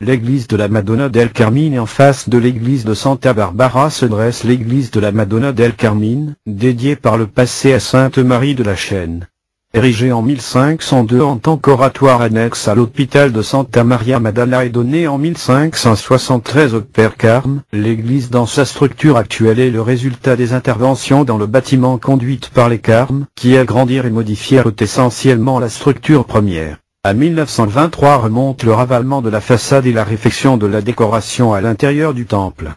L'église de la Madonna del Carmine. En face de l'église de Santa Barbara se dresse l'église de la Madonna del Carmine, dédiée par le passé à Sainte Marie de la Chaîne. Érigée en 1502 en tant qu'oratoire annexe à l'hôpital de Santa Maria Maddala et donnée en 1573 au Père Carme, l'église dans sa structure actuelle est le résultat des interventions dans le bâtiment conduites par les Carmes, qui agrandirent et modifièrent essentiellement la structure première. À 1923 remonte le ravalement de la façade et la réfection de la décoration à l'intérieur du temple.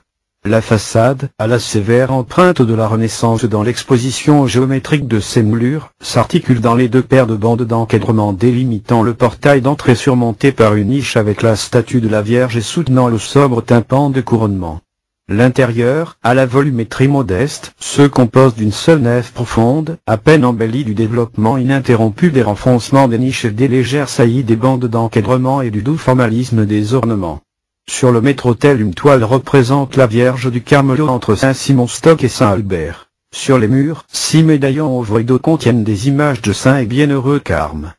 La façade, à la sévère empreinte de la Renaissance dans l'exposition géométrique de ses moulures, s'articule dans les deux paires de bandes d'encadrement délimitant le portail d'entrée surmonté par une niche avec la statue de la Vierge et soutenant le sobre tympan de couronnement. L'intérieur, à la volumétrie modeste, se compose d'une seule nef profonde, à peine embellie du développement ininterrompu des renfoncements des niches et des légères saillies des bandes d'encadrement et du doux formalisme des ornements. Sur le maître-autel, une toile représente la Vierge du Carmelo entre Saint-Simon-Stock et Saint-Albert. Sur les murs, 6 médaillons au rideau contiennent des images de saints et bienheureux Carmes.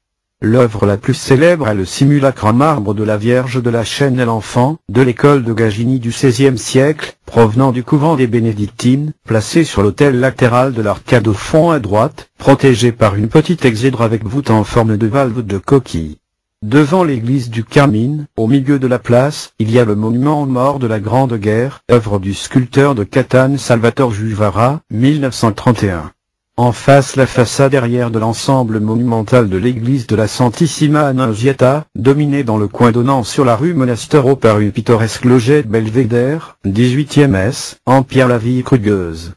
L'œuvre la plus célèbre est le simulacre en marbre de la Vierge de la Chaîne et l'Enfant, de l'école de Gagini du XVIe siècle, provenant du couvent des Bénédictines, placé sur l'autel latéral de l'arcade au fond à droite, protégé par une petite exèdre avec voûte en forme de valve de coquille. Devant l'église du Carmine, au milieu de la place, il y a le monument aux morts de la Grande Guerre, œuvre du sculpteur de Catane Salvatore Juvara, 1931. En face, la façade arrière de l'ensemble monumental de l'église de la Santissima Annunziata, dominée dans le coin donnant sur la rue Monastero par une pittoresque logette belvédère, 18e S, en pierre la vie rugueuse.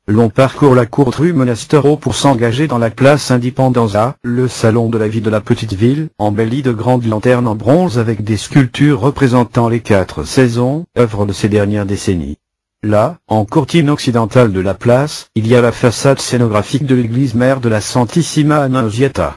L'on parcourt la courte rue Monastero pour s'engager dans la place Indipendenza, le salon de la vie de la petite ville, embelli de grandes lanternes en bronze avec des sculptures représentant les 4 saisons, œuvre de ces dernières décennies. Là, en courtine occidentale de la place, il y a la façade scénographique de l'église mère de la Santissima Annunziata.